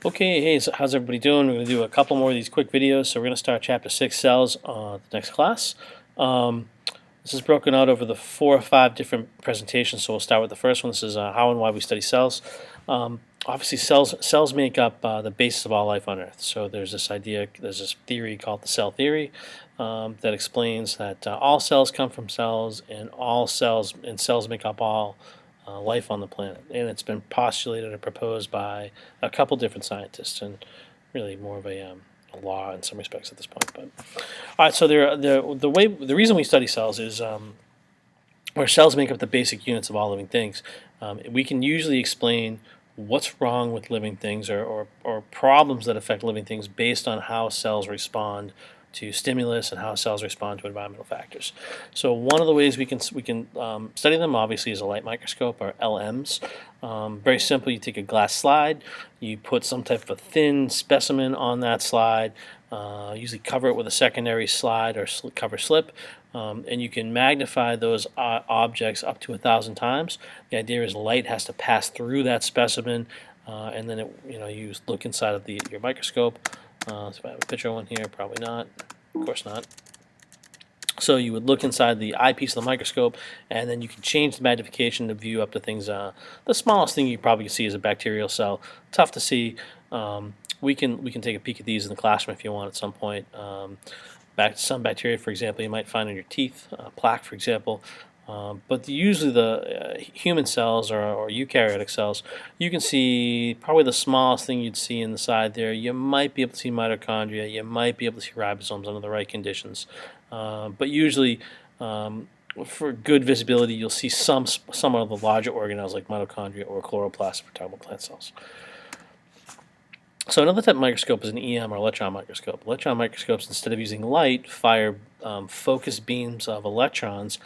Okay, hey, so how's everybody doing? We're going to do a couple more of these quick videos. So we're going to start chapter 6 cells the next class. Um, this is broken out over the 4 or 5 different presentations. So we'll start with the first one. This is how and why we study cells. Obviously, cells make up the basis of all life on Earth. So there's this theory called the cell theory that explains that all cells come from cells, and cells make up all life on the planet. And it's been postulated or proposed by a couple different scientists, and really more of a law in some respects at this point. But all right, so the reason we study cells is where cells make up the basic units of all living things. We can usually explain what's wrong with living things or problems that affect living things based on how cells respond to stimulus and how cells respond to environmental factors. So one of the ways we can study them obviously is a light microscope, or LMs. Very simple. You take a glass slide, you put some type of a thin specimen on that slide, usually cover it with a secondary slide or cover slip, and you can magnify those objects up to 1,000 times. The idea is light has to pass through that specimen, and then you look inside of your microscope. So if I have a picture of one here, probably not. Of course not. So you would look inside the eyepiece of the microscope, and then you can change the magnification to view up to things. The smallest thing you probably see is a bacterial cell. Tough to see. We can take a peek at these in the classroom if you want at some point. Some bacteria, for example, you might find in your teeth, plaque, for example. But usually the human cells or eukaryotic cells, you can see probably the smallest thing you'd see in the side there. You might be able to see mitochondria. You might be able to see ribosomes under the right conditions. But usually, for good visibility, you'll see some of the larger organelles like mitochondria or chloroplasts for terminal plant cells. So another type of microscope is an EM or electron microscope. Electron microscopes, instead of using light, fire focused beams of electrons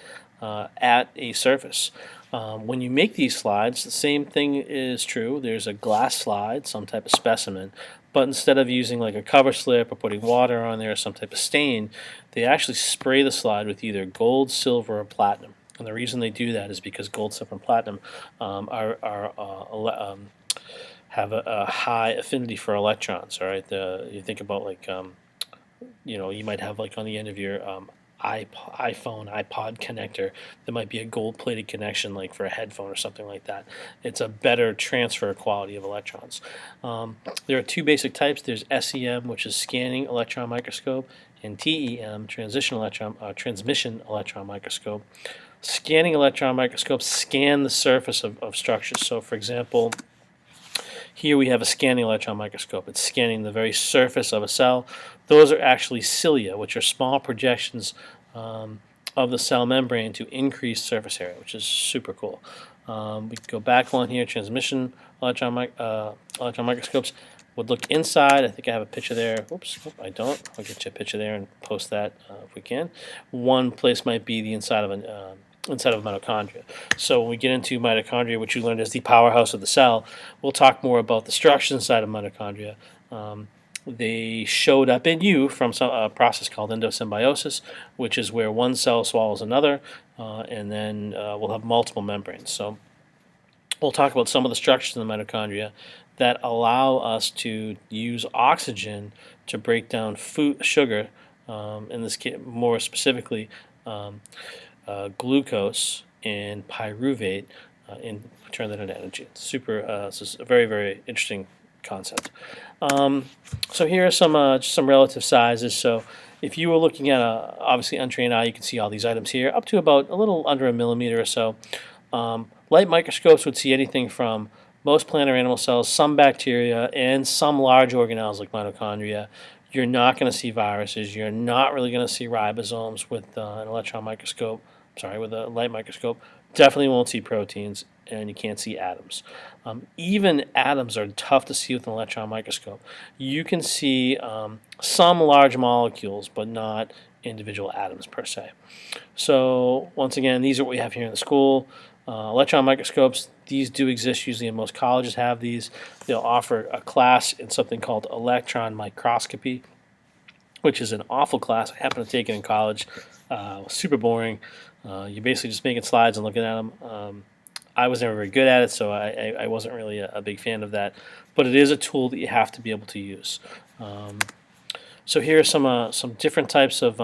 at a surface. When you make these slides, the same thing is true. There's a glass slide, some type of specimen, but instead of using like a cover slip or putting water on there or some type of stain, they actually spray the slide with either gold, silver, or platinum. And the reason they do that is because gold, silver, and platinum have a high affinity for electrons. All right, you think about like you might have like on the end of your iPhone, iPod connector, there might be a gold-plated connection like for a headphone or something like that. It's a better transfer quality of electrons. There are 2 basic types. There's SEM, which is scanning electron microscope, and TEM, transmission electron microscope. Scanning electron microscopes scan the surface of structures. So, for example, here we have a scanning electron microscope. It's scanning the very surface of a cell. Those are actually cilia, which are small projections of the cell membrane to increase surface area, which is super cool. We can go back one here. Transmission electron microscopes would look inside. I think I have a picture there. Oops, I don't. I'll get you a picture there and post that if we can. One place might be the inside of mitochondria. So when we get into mitochondria, which you learned is the powerhouse of the cell, we'll talk more about the structures inside of mitochondria. They showed up in you from a process called endosymbiosis, which is where one cell swallows another, and then we'll have multiple membranes. So we'll talk about some of the structures in the mitochondria that allow us to use oxygen to break down sugar, in this case, more specifically, glucose and pyruvate, and turn that into energy. This is a very, very interesting concept. So here are just some relative sizes. So if you were looking at obviously untrained eye, you can see all these items here, up to about a little under a millimeter or so. Light microscopes would see anything from most plant or animal cells, some bacteria, and some large organelles like mitochondria. You're not going to see viruses. You're not really going to see ribosomes with an electron microscope. With a light microscope. Definitely won't see proteins, and you can't see atoms. Even atoms are tough to see with an electron microscope. You can see some large molecules, but not individual atoms per se. So once again, these are what we have here in the school. Electron microscopes, these do exist usually, and most colleges have these. They'll offer a class in something called electron microscopy, which is an awful class. I happened to take it in college. Super boring. You're basically just making slides and looking at them. I was never very good at it, so I wasn't really a big fan of that. But it is a tool that you have to be able to use. So here are some different types of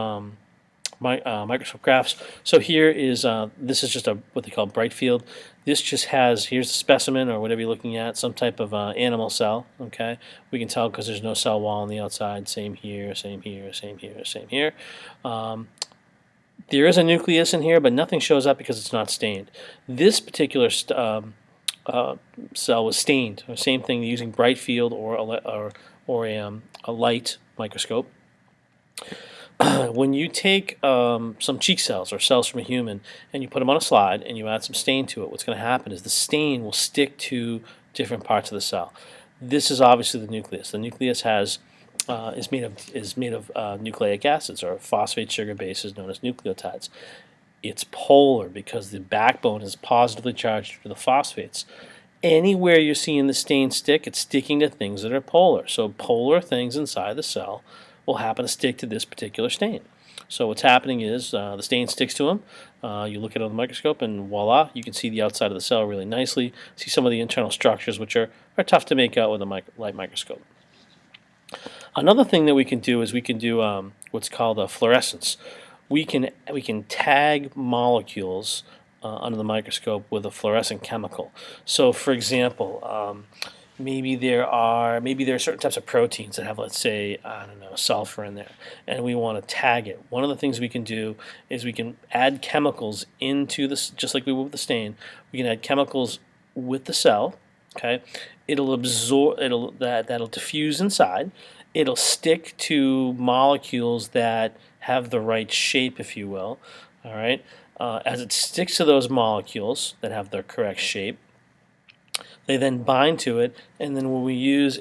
microscope graphs. So here is this is just what they call bright field. This just has, here's the specimen or whatever you're looking at, some type of animal cell. Okay, we can tell because there's no cell wall on the outside. Same here, same here, same here, same here. There is a nucleus in here, but nothing shows up because it's not stained. This particular cell was stained. Same thing using bright field or a light microscope. When you take some cheek cells or cells from a human and you put them on a slide and you add some stain to it, what's going to happen is the stain will stick to different parts of the cell. This is obviously the nucleus. The nucleus is made of nucleic acids or phosphate sugar bases known as nucleotides. It's polar because the backbone is positively charged to the phosphates. Anywhere you're seeing the stain stick, it's sticking to things that are polar. So polar things inside the cell will happen to stick to this particular stain. So what's happening is the stain sticks to them. You look at it on the microscope and voila, you can see the outside of the cell really nicely. See some of the internal structures which are tough to make out with a light microscope. Another thing that we can do is we can do what's called a fluorescence. We can tag molecules under the microscope with a fluorescent chemical. So, for example, maybe there are certain types of proteins that have, let's say, I don't know, sulfur in there, and we want to tag it. One of the things we can do is we can add chemicals into this, just like we would with the stain. We can add chemicals with the cell. Okay, it'll absorb. That'll diffuse inside. It'll stick to molecules that have the right shape, if you will. All right. As it sticks to those molecules that have the correct shape, they then bind to it, and then when we use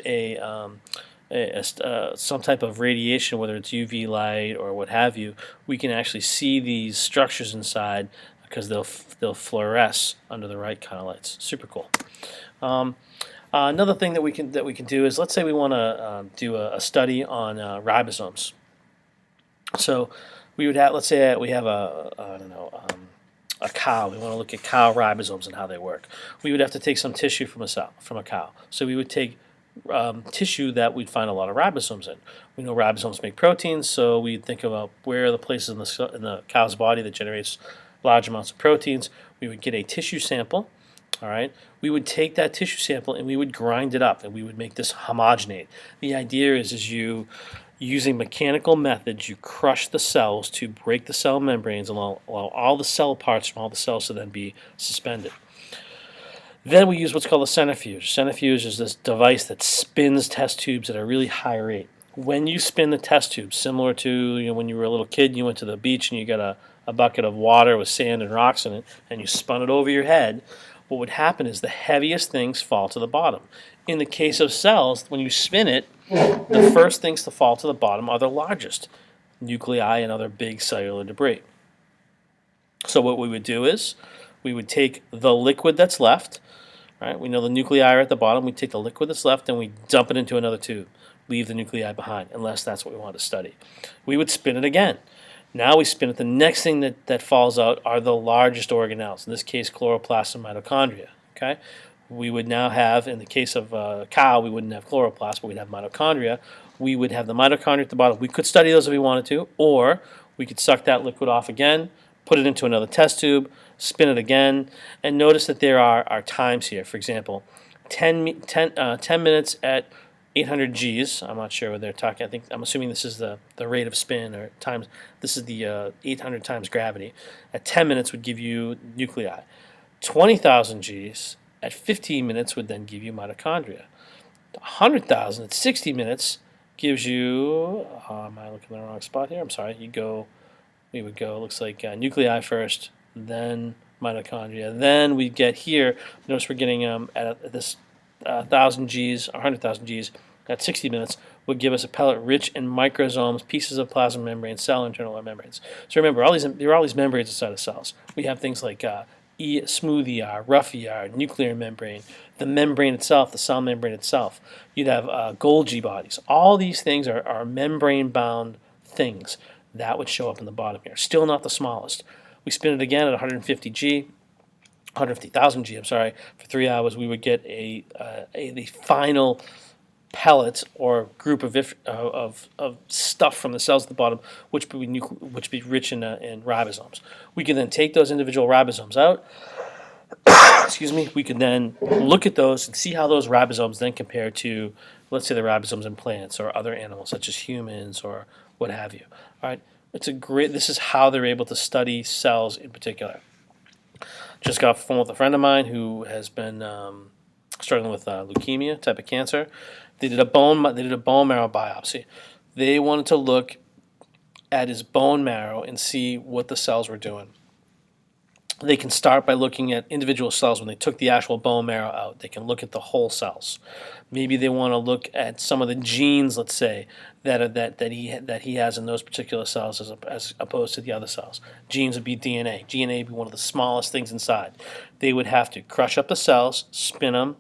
some type of radiation, whether it's UV light or what have you, we can actually see these structures inside because they'll fluoresce under the right kind of lights. Super cool. Another thing that we can do is, let's say we want to do a study on ribosomes. So we would have, let's say we have a cow. We want to look at cow ribosomes and how they work. We would have to take some tissue from a cow. So we would take tissue that we'd find a lot of ribosomes in. We know ribosomes make proteins, so we'd think about where are the places in the cow's body that generates large amounts of proteins. We would get a tissue sample. All right. We would take that tissue sample and we would grind it up and we would make this homogenate. The idea is you, using mechanical methods, you crush the cells to break the cell membranes and allow all the cell parts from all the cells to then be suspended. Then we use what's called a centrifuge. Centrifuge is this device that spins test tubes at a really high rate. When you spin the test tube, similar to when you were a little kid, you went to the beach and you got a bucket of water with sand and rocks in it, and you spun it over your head, what would happen is the heaviest things fall to the bottom. In the case of cells, when you spin it, the first things to fall to the bottom are the largest, nuclei and other big cellular debris. So what we would do is we would take the liquid that's left, right? We know the nuclei are at the bottom. We take the liquid that's left and we dump it into another tube, leave the nuclei behind, unless that's what we want to study. We would spin it again. Now we spin it. The next thing that falls out are the largest organelles, in this case chloroplasts and mitochondria. Okay, we would now have, in the case of a cow, we wouldn't have chloroplasts, but we'd have mitochondria. We would have the mitochondria at the bottom. We could study those if we wanted to, or we could suck that liquid off again, put it into another test tube, spin it again, and notice that there are times here. For example, 10 minutes at 800 Gs. I'm not sure what they're talking. I'm assuming this is the rate of spin or times. This is the 800 times gravity. At 10 minutes would give you nuclei. 20,000 Gs at 15 minutes would then give you mitochondria. 100,000 at 60 minutes gives you. Am I looking in the wrong spot here? I'm sorry. We would go. It looks like nuclei first, then mitochondria. Then we get here. Notice we're getting at this 1,000 Gs, 100,000 Gs at 60 minutes would give us a pellet rich in microsomes, pieces of plasma membrane, cell internal membranes. So remember, there are all these membranes inside of cells. We have things like smooth ER, rough ER, nuclear membrane, the membrane itself, the cell membrane itself. You'd have Golgi bodies. All these things are membrane-bound things that would show up in the bottom here. Still not the smallest. We spin it again at 150 G. 150,000 G, I'm sorry, for 3 hours, we would get the final pellet or group of stuff from the cells at the bottom, which would be rich in ribosomes. We can then take those individual ribosomes out. Excuse me. We can then look at those and see how those ribosomes then compare to, let's say, the ribosomes in plants or other animals, such as humans or what have you. All right. This is how they're able to study cells in particular. Just got off the phone with a friend of mine who has been struggling with leukemia type of cancer. They did a bone marrow biopsy. They wanted to look at his bone marrow and see what the cells were doing. They can start by looking at individual cells when they took the actual bone marrow out. They can look at the whole cells. Maybe they want to look at some of the genes, let's say, that he has in those particular cells as opposed to the other cells. Genes would be DNA. DNA would be one of the smallest things inside. They would have to crush up the cells, spin them,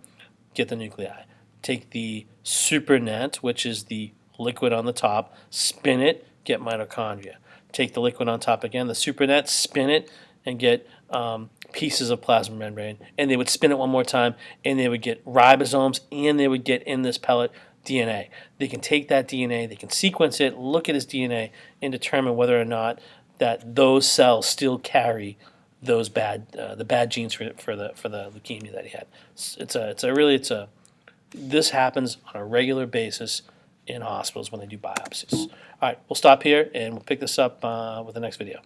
get the nuclei. Take the supernet, which is the liquid on the top, spin it, get mitochondria. Take the liquid on top again, the supernet, spin it, and get pieces of plasma membrane. And they would spin it one more time, and they would get ribosomes, and they would get in this pellet DNA. They can take that DNA, they can sequence it, look at his DNA, and determine whether or not that those cells still carry those the bad genes for the leukemia that he had. This happens on a regular basis in hospitals when they do biopsies. All right, we'll stop here and we'll pick this up with the next video.